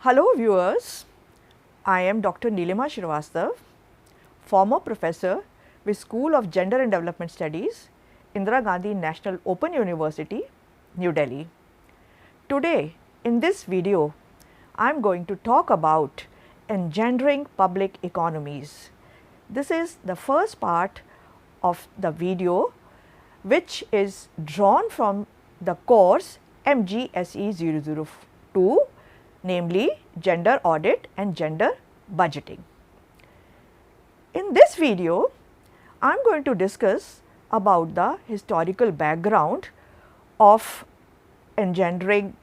Hello viewers, I am Dr. Nilima Shrivastava, former professor with School of Gender and Development Studies, Indira Gandhi National Open University, New Delhi. Today in this video, I am going to talk about engendering public economies. This is the first part of the video which is drawn from the course MGSE 002, namely Gender Audit and Gender Budgeting. In this video, I am going to discuss about the historical background of engendering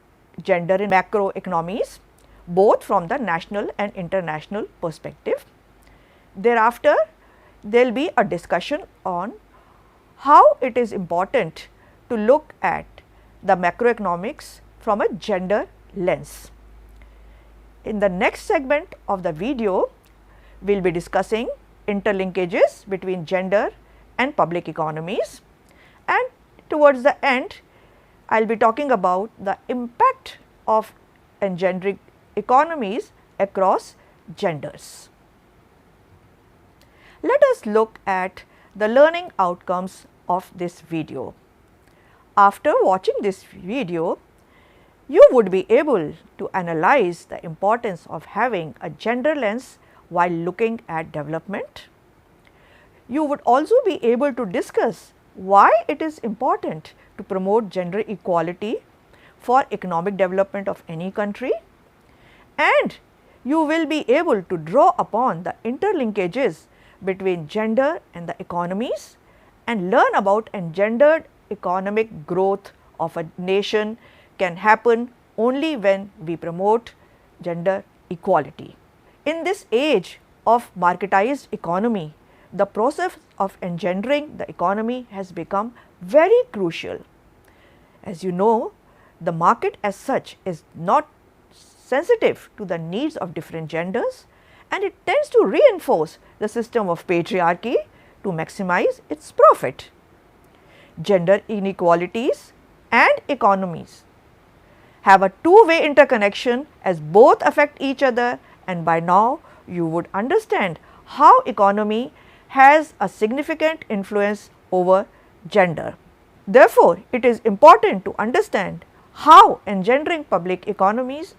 gender in macroeconomies, both from the national and international perspective. Thereafter, there will be a discussion on how it is important to look at the macroeconomics from a gender lens. In the next segment of the video, we will be discussing interlinkages between gender and public economies, and towards the end I will be talking about the impact of engendering economies across genders. Let us look at the learning outcomes of this video. After watching this video, you would be able to analyze the importance of having a gender lens while looking at development. You would also be able to discuss why it is important to promote gender equality for economic development of any country, and you will be able to draw upon the interlinkages between gender and the economies and learn about engendered economic growth of a nation can happen only when we promote gender equality. In this age of marketized economy, the process of engendering the economy has become very crucial. As you know, the market as such is not sensitive to the needs of different genders, and it tends to reinforce the system of patriarchy to maximize its profit. Gender inequalities and economies have a two-way interconnection as both affect each other, and by now you would understand how economy has a significant influence over gender. Therefore, it is important to understand how engendering public economies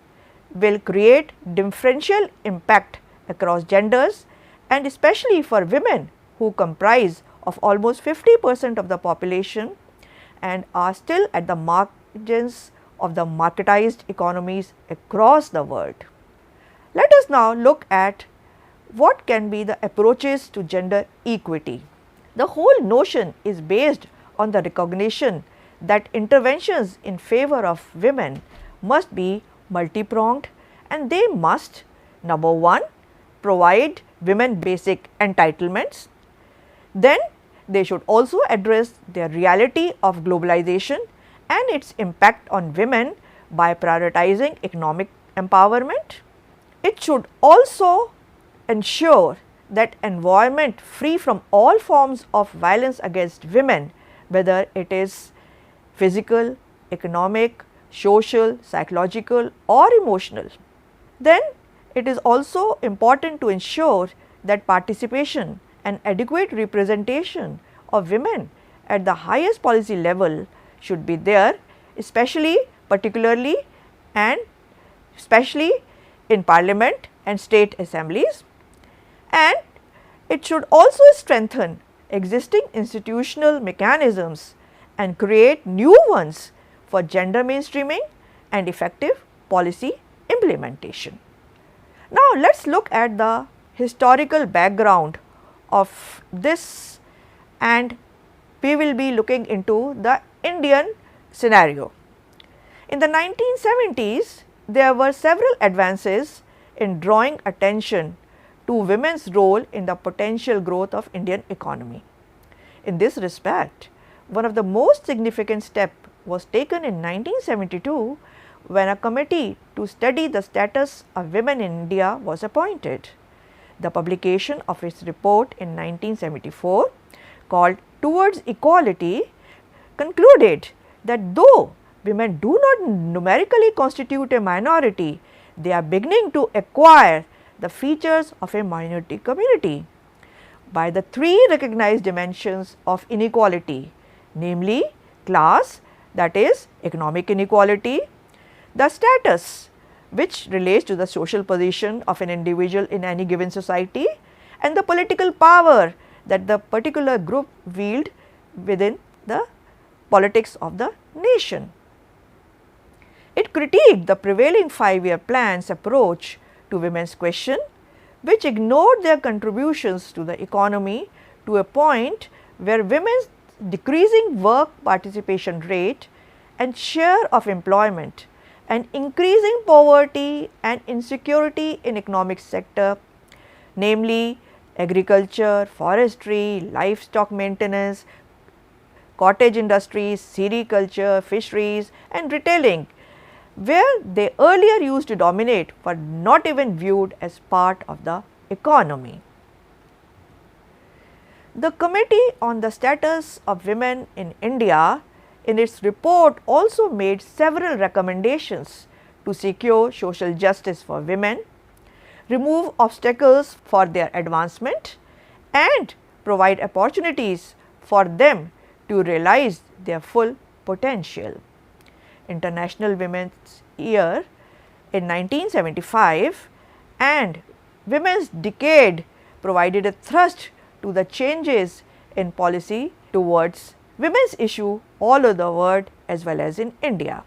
will create differential impact across genders, and especially for women who comprise of almost 50% of the population and are still at the margins of the marketized economies across the world. Let us now look at what can be the approaches to gender equity. The whole notion is based on the recognition that interventions in favor of women must be multi-pronged, and they must, number one, provide women basic entitlements. Then they should also address the reality of globalization and its impact on women by prioritizing economic empowerment. It should also ensure that environment free from all forms of violence against women, whether it is physical, economic, social, psychological or emotional. Then it is also important to ensure that participation and adequate representation of women at the highest policy level should be there, particularly and especially in parliament and state assemblies, and it should also strengthen existing institutional mechanisms and create new ones for gender mainstreaming and effective policy implementation. Now, let us look at the historical background of this, and we will be looking into the Indian scenario. In the 1970s, there were several advances in drawing attention to women's role in the potential growth of Indian economy. In this respect, one of the most significant steps was taken in 1972 when a committee to study the status of women in India was appointed. The publication of its report in 1974, called Towards Equality, concluded that though women do not numerically constitute a minority, they are beginning to acquire the features of a minority community by the three recognized dimensions of inequality, namely class, that is economic inequality, the status, which relates to the social position of an individual in any given society, and the political power that the particular group wield within the politics of the nation. It critiqued the prevailing 5-year plan's approach to women's question, which ignored their contributions to the economy to a point where women's decreasing work participation rate and share of employment and increasing poverty and insecurity in economic sector, namely agriculture, forestry, livestock maintenance, cottage industries, sericulture, fisheries and retailing, where they earlier used to dominate, were not even viewed as part of the economy. The Committee on the Status of Women in India in its report also made several recommendations to secure social justice for women, remove obstacles for their advancement and provide opportunities for them to realize their full potential. International Women's Year in 1975 and Women's Decade provided a thrust to the changes in policy towards women's issue all over the world as well as in India.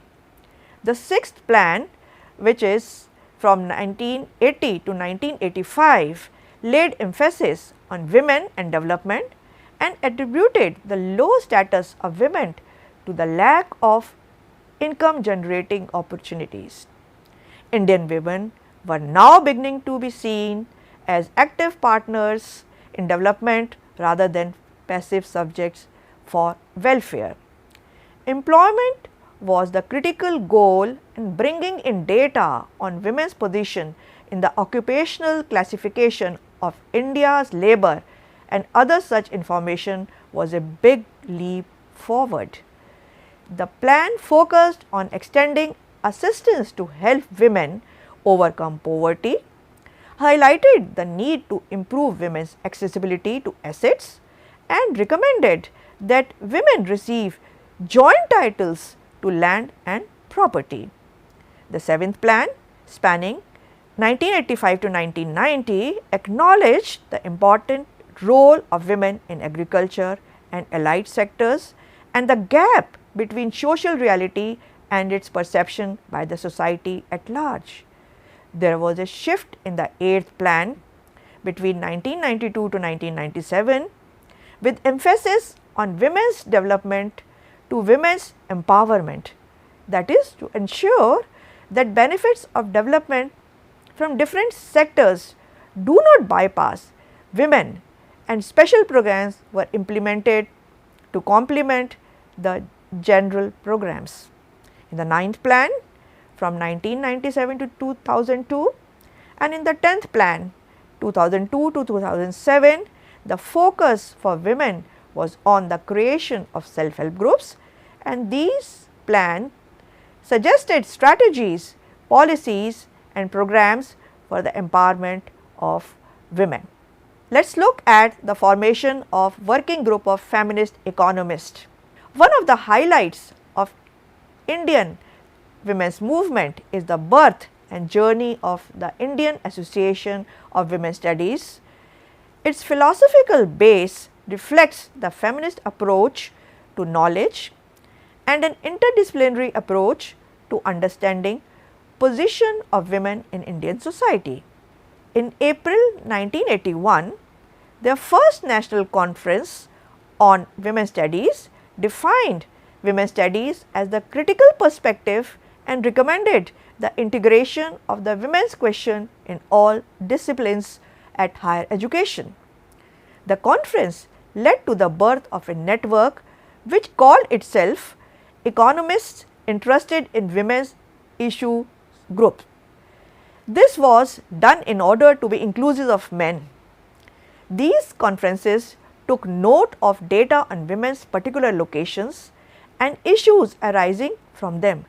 The sixth plan, which is from 1980 to 1985, laid emphasis on women and development and attributed the low status of women to the lack of income generating opportunities. Indian women were now beginning to be seen as active partners in development rather than passive subjects for welfare. Employment was the critical goal, and bringing in data on women's position in the occupational classification of India's labour and other such information was a big leap forward. The plan focused on extending assistance to help women overcome poverty, highlighted the need to improve women's accessibility to assets and recommended that women receive joint titles to land and property. The seventh plan, spanning 1985 to 1990, acknowledged the important role of women in agriculture and allied sectors and the gap between social reality and its perception by the society at large. There was a shift in the eighth plan between 1992 to 1997 with emphasis on women's development to women's empowerment, that is to ensure that benefits of development from different sectors do not bypass women, and special programs were implemented to complement the general programs. In the ninth plan from 1997 to 2002 and in the 10th plan 2002 to 2007, the focus for women was on the creation of self-help groups, and these plans suggested strategies, policies and programs for the empowerment of women. Let us look at the formation of working group of feminist economists. One of the highlights of Indian women's movement is the birth and journey of the Indian Association of Women's Studies. Its philosophical base reflects the feminist approach to knowledge and an interdisciplinary approach to understanding position of women in Indian society. In April 1981, their first national conference on women's studies defined women's studies as the critical perspective and recommended the integration of the women's question in all disciplines at higher education. The conference led to the birth of a network which called itself Economists Interested in Women's Issue Group. This was done in order to be inclusive of men. These conferences took note of data on women's particular locations and issues arising from them,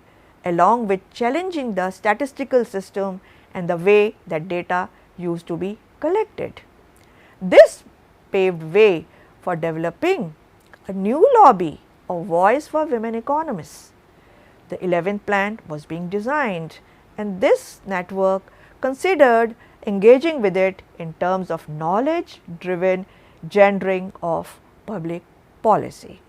along with challenging the statistical system and the way that data used to be collected. This paved way for developing a new lobby or voice for women economists. The 11th plan was being designed, and this network considered engaging with it in terms of knowledge driven gendering of public policy.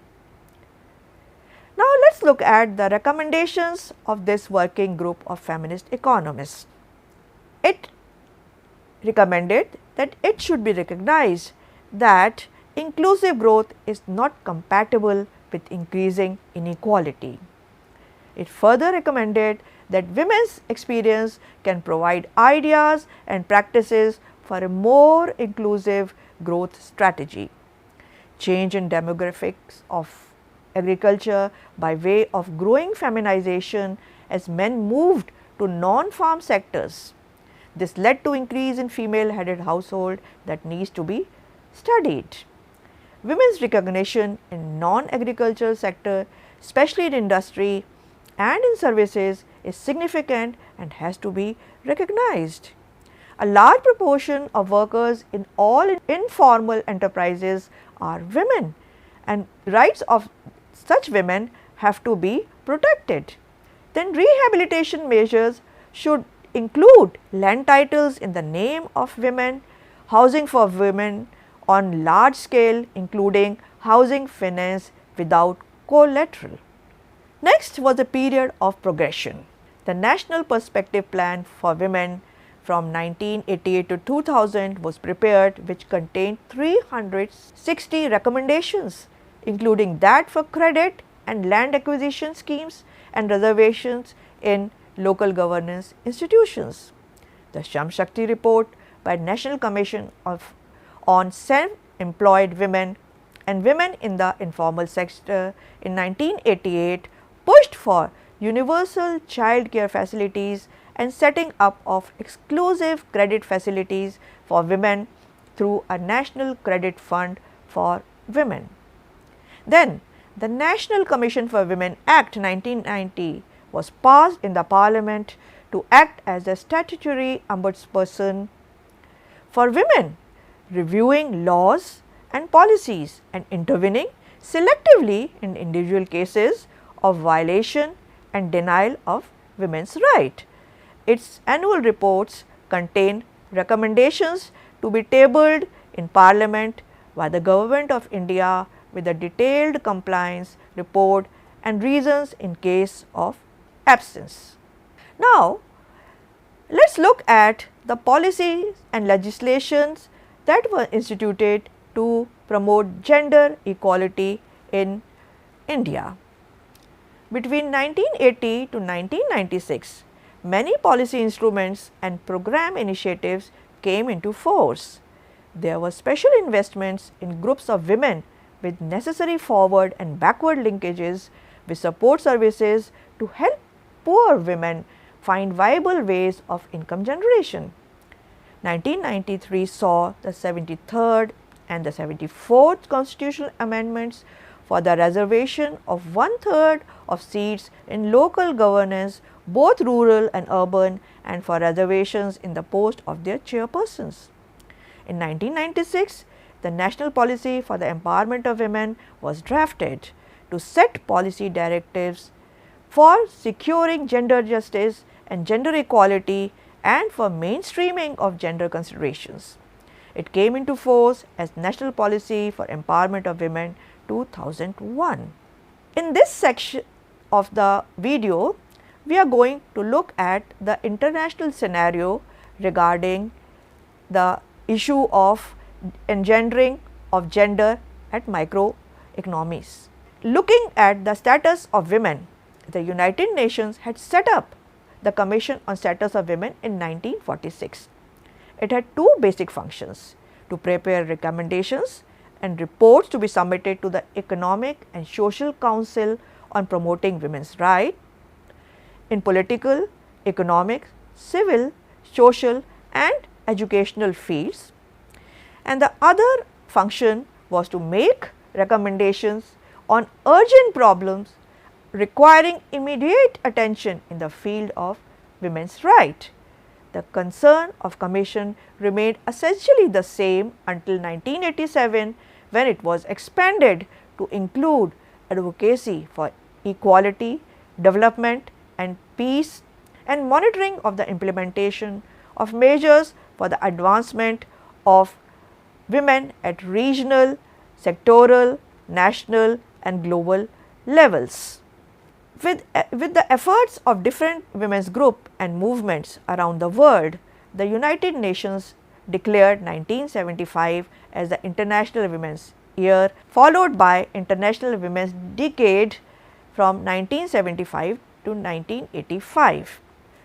Now, let us look at the recommendations of this working group of feminist economists. It recommended that it should be recognized that inclusive growth is not compatible with increasing inequality. It further recommended that women's experience can provide ideas and practices for a more inclusive growth strategy. Change in demographics of agriculture by way of growing feminization as men moved to non-farm sectors. This led to increase in female headed household that needs to be studied. Women's recognition in non-agricultural sector, especially in industry and in services, is significant and has to be recognized. A large proportion of workers in all informal enterprises are women, and rights of such women have to be protected. Then rehabilitation measures should include land titles in the name of women, housing for women on large scale, including housing finance without collateral. Next was a period of progression. The National Perspective Plan for Women from 1988 to 2000 was prepared, which contained 360 recommendations, including that for credit and land acquisition schemes and reservations in local governance institutions. The Shram Shakti report by National Commission on Self-Employed Women and Women in the Informal Sector in 1988 pushed for universal child care facilities and setting up of exclusive credit facilities for women through a National Credit Fund for Women. Then the National Commission for Women Act 1990 was passed in the Parliament to act as a statutory ombudsperson for women, reviewing laws and policies and intervening selectively in individual cases of violation and denial of women's right. Its annual reports contain recommendations to be tabled in Parliament by the Government of India with a detailed compliance report and reasons in case of absence. Now, let us look at the policies and legislations that were instituted to promote gender equality in India. Between 1980 to 1996, many policy instruments and program initiatives came into force. There were special investments in groups of women with necessary forward and backward linkages with support services to help poor women find viable ways of income generation. 1993 saw the 73rd and the 74th constitutional amendments for the reservation of 1/3 of seats in local governance, both rural and urban, and for reservations in the post of their chairpersons. In 1996, the National Policy for the Empowerment of Women was drafted to set policy directives for securing gender justice and gender equality and for mainstreaming of gender considerations. It came into force as National Policy for Empowerment of Women 2001. In this section of the video, we are going to look at the international scenario regarding the issue of engendering of gender at microeconomies. Looking at the status of women, the United Nations had set up the Commission on Status of Women in 1946. It had two basic functions: to prepare recommendations and reports to be submitted to the Economic and Social Council on promoting women's rights in political, economic, civil, social and educational fields, and the other function was to make recommendations on urgent problems requiring immediate attention in the field of women's rights. The concern of Commission remained essentially the same until 1987, when it was expanded to include advocacy for equality, development and peace, and monitoring of the implementation of measures for the advancement of women at regional, sectoral, national and global levels. With the efforts of different women's groups and movements around the world, the United Nations declared 1975 as the International Women's Year, followed by International Women's Decade from 1975 to 1985.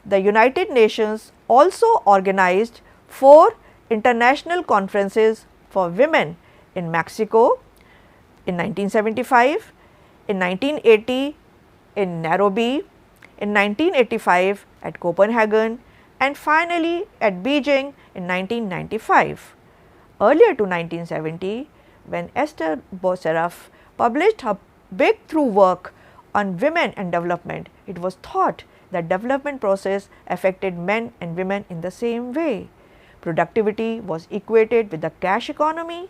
The United Nations also organized 4 international conferences for women in Mexico in 1975, in 1980 in Nairobi, in 1985 at Copenhagen and finally at Beijing in 1995. Earlier to 1970, when Esther Bosseraf published her breakthrough work on women and development, it was thought that development process affected men and women in the same way. Productivity was equated with the cash economy,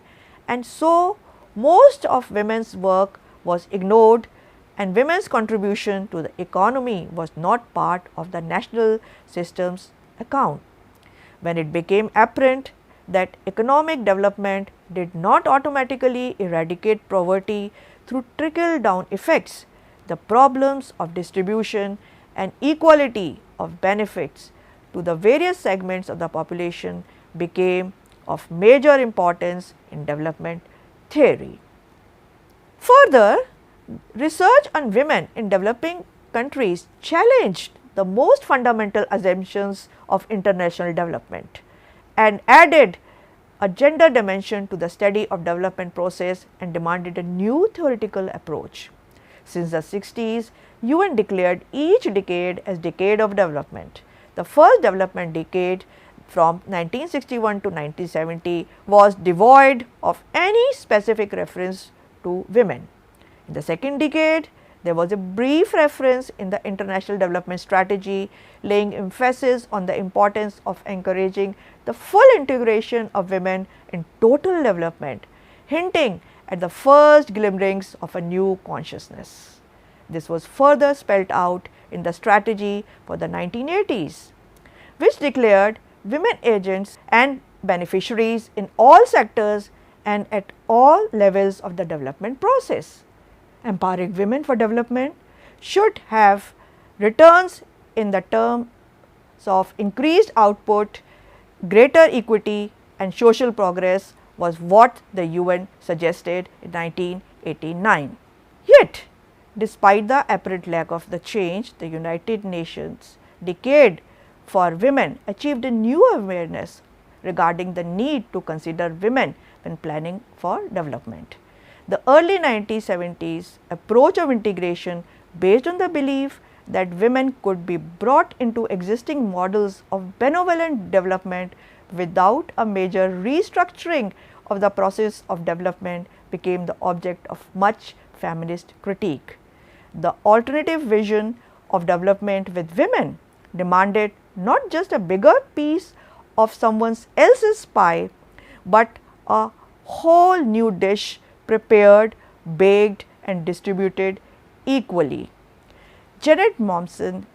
and so most of women's work was ignored and women's contribution to the economy was not part of the national system's account. When it became apparent that economic development did not automatically eradicate poverty through trickle-down effects, the problems of distribution and equality of benefits to the various segments of the population became of major importance in development theory. Further, research on women in developing countries challenged the most fundamental assumptions of international development and added a gender dimension to the study of development process and demanded a new theoretical approach. Since the 60s, UN declared each decade as Decade of Development. The first development decade from 1961 to 1970 was devoid of any specific reference to women. In the second decade, there was a brief reference in the International Development Strategy laying emphasis on the importance of encouraging the full integration of women in total development, hinting at the first glimmerings of a new consciousness. This was further spelled out in the strategy for the 1980s, which declared women agents and beneficiaries in all sectors and at all levels of the development process. Empowering women for development should have returns in the terms of increased output, greater equity and social progress was what the UN suggested in 1989. Yet, despite the apparent lack of the change, the United Nations Decade for Women achieved a new awareness regarding the need to consider women when planning for development. The early 1970s approach of integration based on the belief that women could be brought into existing models of benevolent development without a major restructuring of the process of development became the object of much feminist critique. The alternative vision of development with women demanded not just a bigger piece of someone else's pie, but a whole new dish prepared, baked and distributed equally. Janet Mommsen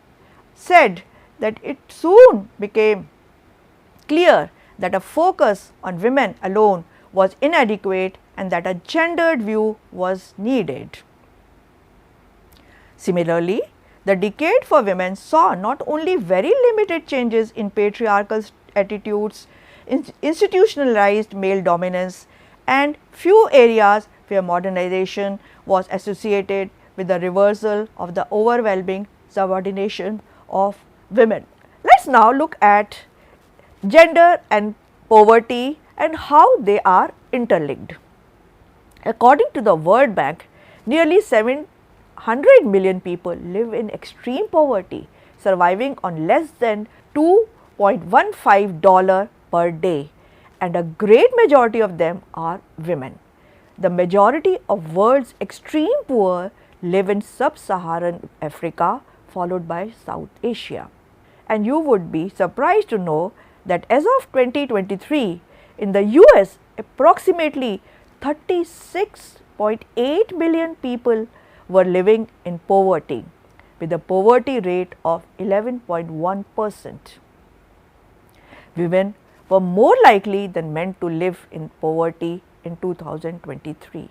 said that it soon became clear that a focus on women alone was inadequate and that a gendered view was needed. Similarly, the Decade for Women saw not only very limited changes in patriarchal attitudes, institutionalized male dominance and few areas where modernization was associated with the reversal of the overwhelming subordination of women. Let us now look at gender and poverty and how they are interlinked. According to the World Bank, nearly 700 million people live in extreme poverty, surviving on less than $2.15 per day, and a great majority of them are women. The majority of world's extreme poor live in sub-Saharan Africa, followed by South Asia. And you would be surprised to know that as of 2023, in the US, approximately 36.8 million people were living in poverty, with a poverty rate of 11.1%. Women were more likely than men to live in poverty in 2023.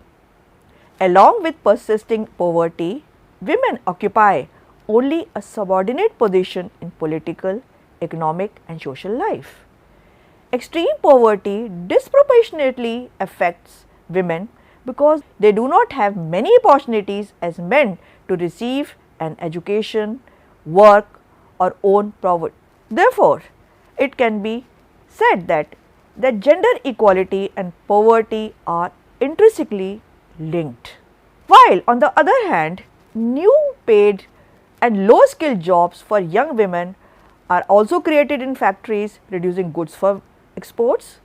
Along with persisting poverty, women occupy only a subordinate position in political, economic and social life. Extreme poverty disproportionately affects women because they do not have many opportunities as men to receive an education, work or own property. Therefore, it can be said that gender equality and poverty are intrinsically linked. While on the other hand, new paid and low skilled jobs for young women are also created in factories, reducing goods for exports.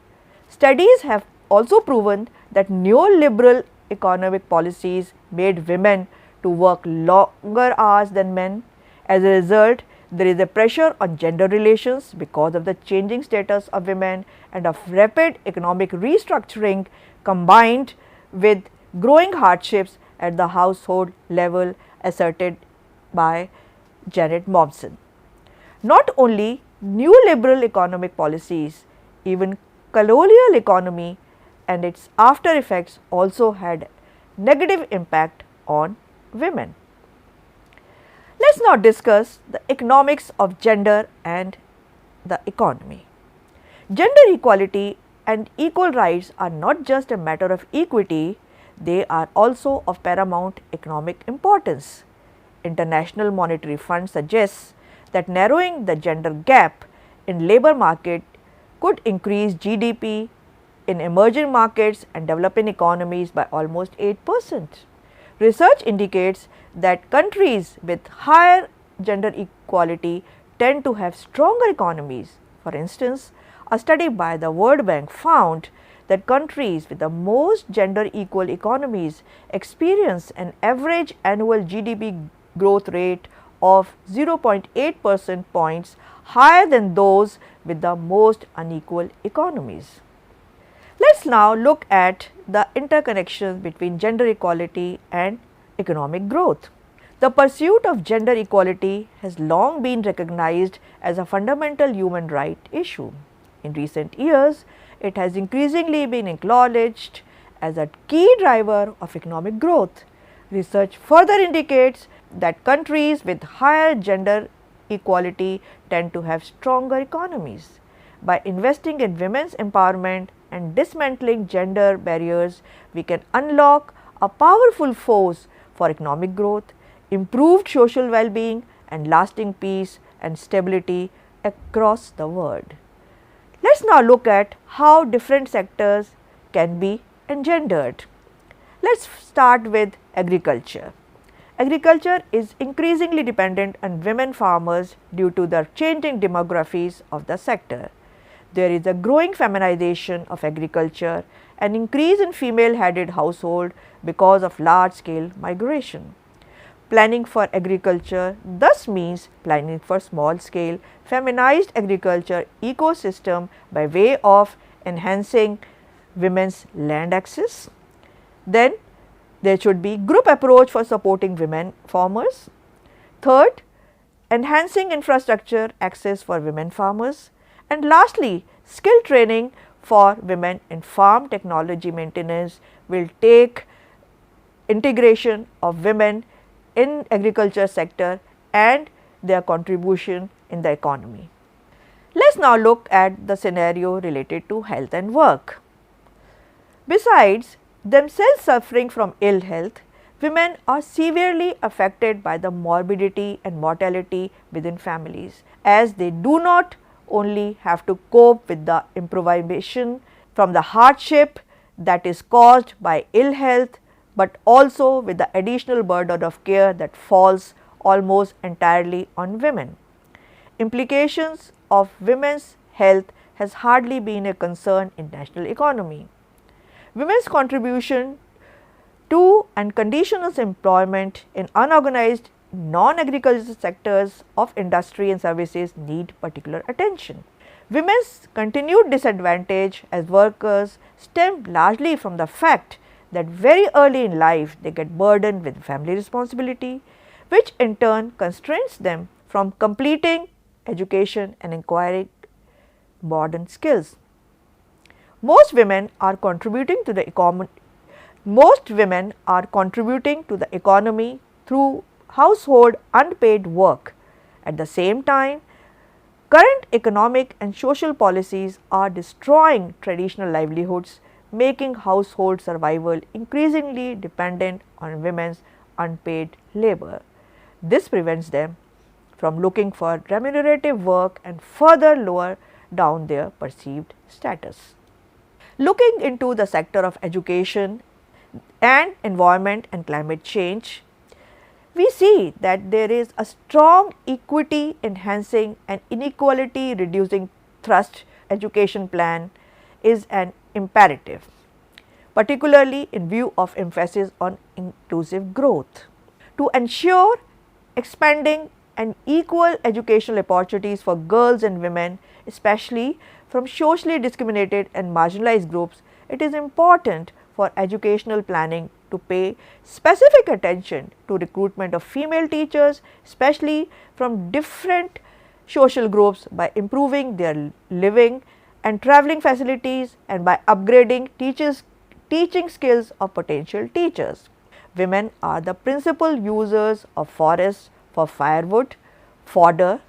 Studies have also proven that neoliberal economic policies made women to work longer hours than men. As a result, there is a pressure on gender relations because of the changing status of women and of rapid economic restructuring combined with growing hardships at the household level, asserted by Janet Mommsen. Not only neoliberal economic policies, even colonial economy and its after effects also had negative impact on women. Let us now discuss the economics of gender and the economy. Gender equality and equal rights are not just a matter of equity, they are also of paramount economic importance. International Monetary Fund suggests that narrowing the gender gap in labor market could increase GDP in emerging markets and developing economies by almost 8%. Research indicates that countries with higher gender equality tend to have stronger economies. For instance, a study by the World Bank found that countries with the most gender equal economies experience an average annual GDP growth rate of 0.8 percentage points higher than those with the most unequal economies. Let us now look at the interconnection between gender equality and economic growth. The pursuit of gender equality has long been recognized as a fundamental human right issue. In recent years, it has increasingly been acknowledged as a key driver of economic growth. Research further indicates that countries with higher gender equality tend to have stronger economies. By investing in women's empowerment and dismantling gender barriers, we can unlock a powerful force for economic growth, improved social well-being and lasting peace and stability across the world. Let us now look at how different sectors can be engendered. Let us start with agriculture. Agriculture is increasingly dependent on women farmers due to the changing demographies of the sector. There is a growing feminization of agriculture, an increase in female-headed household because of large-scale migration. Planning for agriculture thus means planning for small-scale feminized agriculture ecosystem by way of enhancing women's land access. Then there should be group approach for supporting women farmers. Third, enhancing infrastructure access for women farmers. And lastly, skill training for women in farm technology maintenance will take integration of women in agriculture sector and their contribution in the economy. Let us now look at the scenario related to health and work. Besides themselves suffering from ill health, women are severely affected by the morbidity and mortality within families, as they do not only have to cope with the improvisation from the hardship that is caused by ill health, but also with the additional burden of care that falls almost entirely on women. Implications of women's health has hardly been a concern in national economy. Women's contribution 2. Unconditional employment in unorganized non-agricultural sectors of industry and services need particular attention. Women's continued disadvantage as workers stem largely from the fact that very early in life they get burdened with family responsibility, which in turn constrains them from completing education and acquiring modern skills. Most women are contributing to the economy through household unpaid work. At the same time, current economic and social policies are destroying traditional livelihoods, making household survival increasingly dependent on women's unpaid labor. This prevents them from looking for remunerative work and further lower down their perceived status. Looking into the sector of education and environment and climate change, we see that there is a strong equity enhancing and inequality reducing thrust education plan is an imperative, particularly in view of emphasis on inclusive growth. To ensure expanding and equal educational opportunities for girls and women, especially from socially discriminated and marginalized groups, it is important for educational planning to pay specific attention to recruitment of female teachers, especially from different social groups, by improving their living and travelling facilities and by upgrading teaching skills of potential teachers. Women are the principal users of forests for firewood, fodder,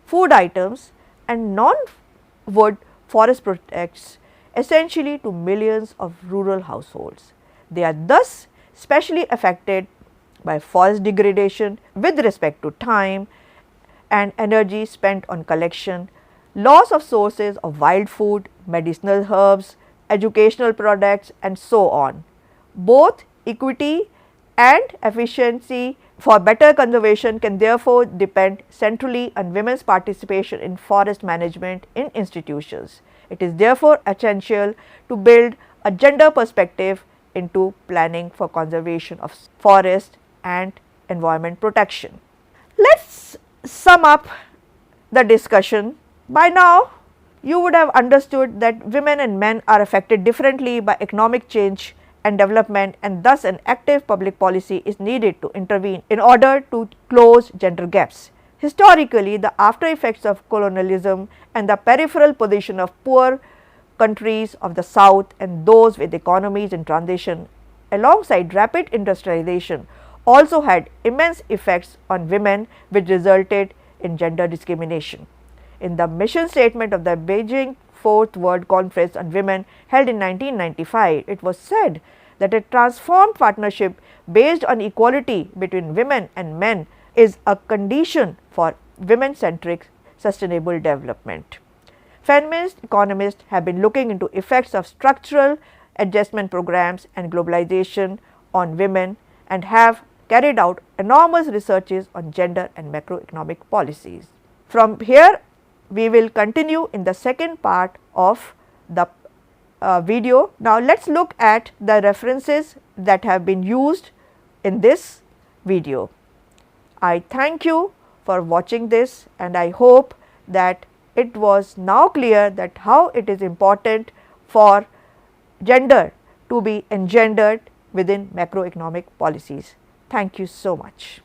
food items and non-wood forest products, essentially to millions of rural households. They are thus specially affected by forest degradation with respect to time and energy spent on collection, loss of sources of wild food, medicinal herbs, educational products and so on. Both equity and efficiency for better conservation can therefore depend centrally on women's participation in forest management in institutions. It is therefore essential to build a gender perspective into planning for conservation of forest and environment protection. Let us sum up the discussion. By now, you would have understood that women and men are affected differently by economic change and development, and thus an active public policy is needed to intervene in order to close gender gaps. Historically, the after effects of colonialism and the peripheral position of poor countries of the South and those with economies in transition, alongside rapid industrialization, also had immense effects on women, which resulted in gender discrimination. In the mission statement of the Beijing Fourth World Conference on Women held in 1995, it was said that a transformed partnership based on equality between women and men is a condition for women-centric sustainable development. Feminist economists have been looking into effects of structural adjustment programs and globalization on women and have carried out enormous researches on gender and macroeconomic policies. From here, we will continue in the second part of the video. Now, let us look at the references that have been used in this video. I thank you for watching this, and I hope that it was now clear that how it is important for gender to be engendered within macroeconomic policies. Thank you so much.